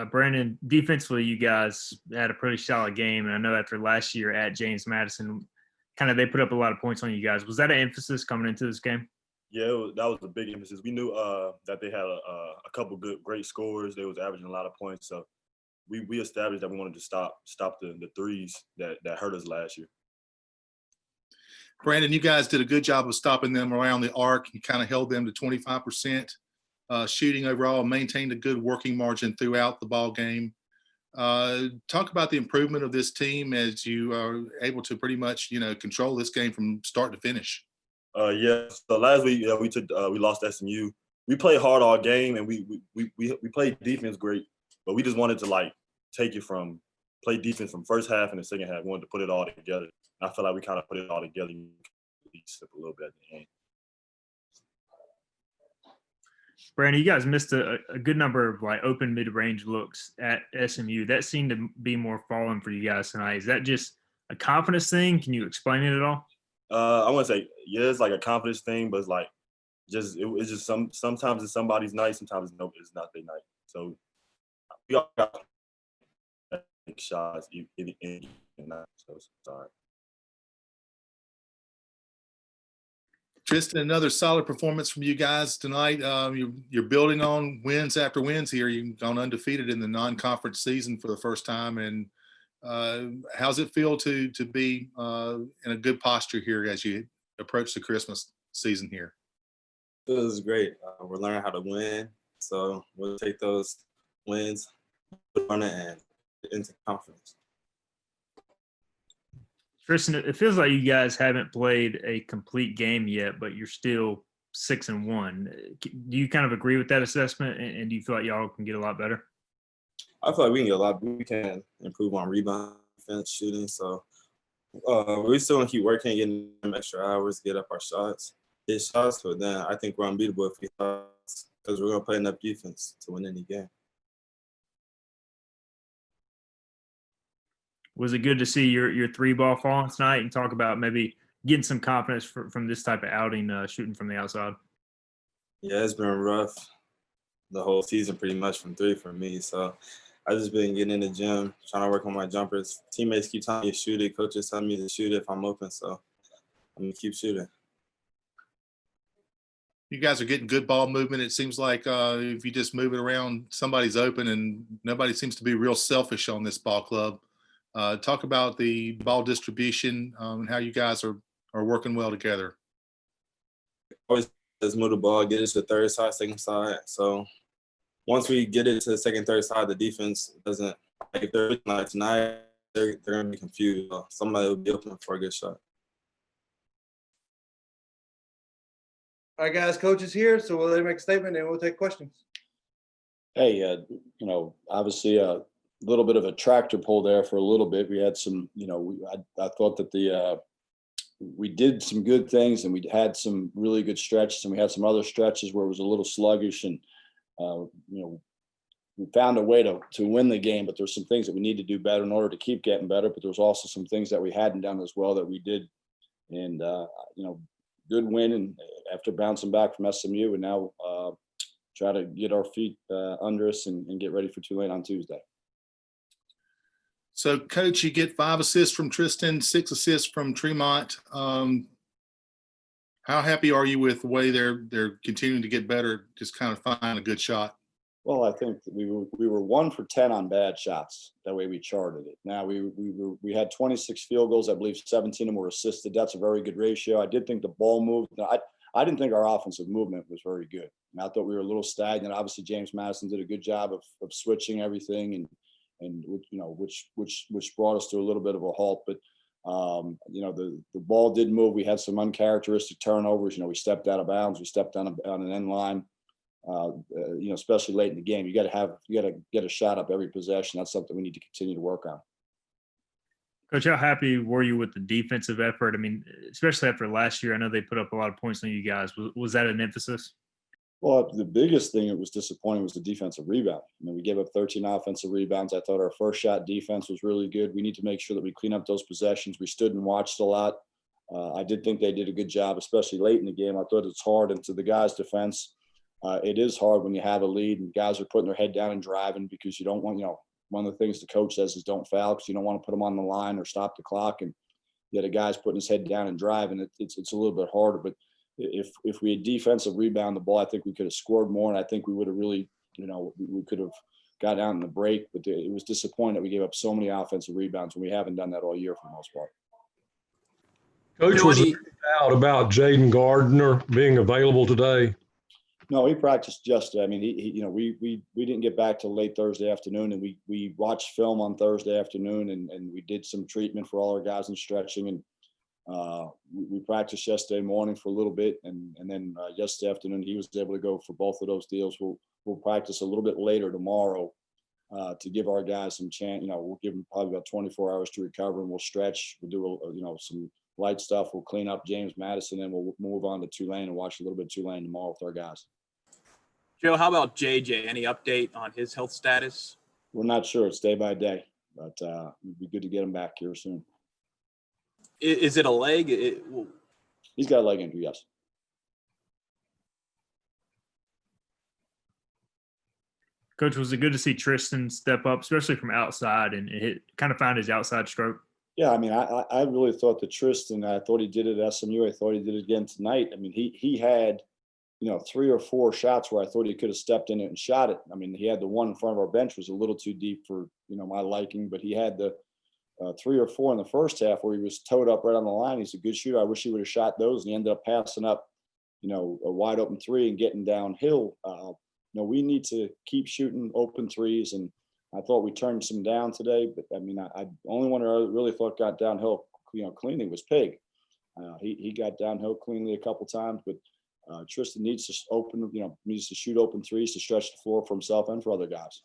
Brandon, defensively, you guys had a pretty solid game, and I know after last year at James Madison, kind of they put up a lot of points on you guys. Was that an emphasis coming into this game? Yeah, that was a big emphasis. We knew that they had a couple great scorers. They was averaging a lot of points, so we established that we wanted to stop the threes that hurt us last year. Brandon, you guys did a good job of stopping them around the arc. You kind of held them to 25% shooting overall, maintained a good working margin throughout the ball game. Talk about the improvement of this team as you are able to pretty much, control this game from start to finish. Yeah. So last week, we lost SMU. We played hard all game, and we played defense great, but we just wanted to play defense from first half and the second half. We wanted to put it all together. I feel like we kind of put it all together. We slip a little bit at the end. Brandon, you guys missed a good number of open mid-range looks at SMU. That seemed to be more falling for you guys tonight. Is that just a confidence thing? Can you explain it at all? I want to say, yeah, it's like a confidence thing, but it's just sometimes it's somebody's night, sometimes it's not their night. So we all got shots in night, so it's all right. Tristan, another solid performance from you guys tonight. You're building on wins after wins here. You've gone undefeated in the non-conference season for the first time. And how's it feel to be in a good posture here as you approach the Christmas season here? It was great. We're learning how to win. So we'll take those wins, put on it, and get into conference. Tristan, it feels like you guys haven't played a complete game yet, but you're still 6-1. Do you kind of agree with that assessment, and do you feel like y'all can get a lot better? I feel like we can get a lot. We can improve on rebound, defense, shooting. So we're still gonna keep working, getting them extra hours, get up our shots, hit shots. But then I think we're unbeatable if we shots because we're gonna play enough defense to win any game. Was it good to see your three ball falling tonight and talk about maybe getting some confidence from this type of outing, shooting from the outside? Yeah, it's been rough the whole season pretty much from three for me. So I just been getting in the gym, trying to work on my jumpers. Teammates keep telling me to shoot it. Coaches telling me to shoot it if I'm open. So I'm going to keep shooting. You guys are getting good ball movement. It seems like if you just move it around, somebody's open, and nobody seems to be real selfish on this ball club. Talk about the ball distribution and how you guys are working well together. Always just move the ball, get it to the third side, second side. So once we get it to the second, third side, the defense doesn't – if they're like tonight, they're going to be confused. Somebody will be open for a good shot. All right, guys, coach is here, so we'll let him make a statement and we'll take questions. Hey, obviously a little bit of a tractor pull there for a little bit. We had some, I thought that we did some good things and we had some really good stretches, and we had some other stretches where it was a little sluggish, and we found a way to win the game, but there's some things that we need to do better in order to keep getting better. But there's also some things that we hadn't done as well that we did. And, good win, and after bouncing back from SMU, and now try to get our feet under us and get ready for Tulane on Tuesday. So, Coach, you get 5 assists from Tristan, 6 assists from Tremont. How happy are you with the way they're continuing to get better, just kind of find a good shot? Well, I think we were 1 for 10 on bad shots. That way we charted it. Now we had 26 field goals. I believe 17 of them were assisted. That's a very good ratio. I did think the ball moved. I didn't think our offensive movement was very good. And I thought we were a little stagnant. Obviously, James Madison did a good job of switching everything, and which brought us to a little bit of a halt. But the ball did move. We had some uncharacteristic turnovers. We stepped out of bounds. We stepped on an end line. Especially late in the game, you got to get a shot up every possession. That's something we need to continue to work on. Coach, how happy were you with the defensive effort? I mean, especially after last year, I know they put up a lot of points on you guys. Was that an emphasis? Well, the biggest thing that was disappointing was the defensive rebound. I mean, we gave up 13 offensive rebounds. I thought our first shot defense was really good. We need to make sure that we clean up those possessions. We stood and watched a lot. I did think they did a good job, especially late in the game. I thought it's hard into the guys' defense. it is hard when you have a lead and guys are putting their head down and driving because you don't want, one of the things the coach says is don't foul because you don't want to put them on the line or stop the clock. And yet a guy's putting his head down and driving. It's a little bit harder. But if we had defensive rebound the ball, I think we could have scored more. And I think we would have really, we could have got out in the break. But it was disappointing that we gave up so many offensive rebounds when we haven't done that all year for the most part. Coach, was there doubt about Jaden Gardner being available today? No, he practiced yesterday. I mean, we didn't get back till late Thursday afternoon, and we watched film on Thursday afternoon, and we did some treatment for all our guys in stretching, and we practiced yesterday morning for a little bit, and then yesterday afternoon he was able to go for both of those deals. We'll practice a little bit later tomorrow to give our guys some chance. We'll give them probably about 24 hours to recover, and we'll stretch. We'll do some light stuff. We'll clean up James Madison, and we'll move on to Tulane and watch a little bit of Tulane tomorrow with our guys. Joe, how about JJ? Any update on his health status? We're not sure. It's day by day, but it'd be good to get him back here soon. Is it a leg? He's got a leg injury, yes. Coach, was it good to see Tristan step up, especially from outside, and kind of find his outside stroke? Yeah, I mean, I really thought that Tristan, I thought he did it at SMU. I thought he did it again tonight. I mean, he had, 3 or 4 shots where I thought he could have stepped in it and shot it. I mean, he had the one in front of our bench was a little too deep for, my liking, but he had the 3 or 4 in the first half where he was towed up right on the line. He's a good shooter. I wish he would have shot those, and he ended up passing up, a wide open 3 and getting downhill. We need to keep shooting open threes, and I thought we turned some down today, but I mean, I only one I really thought got downhill, cleanly was Pig. He got downhill cleanly a couple times, but Tristan needs to needs to shoot open threes to stretch the floor for himself and for other guys.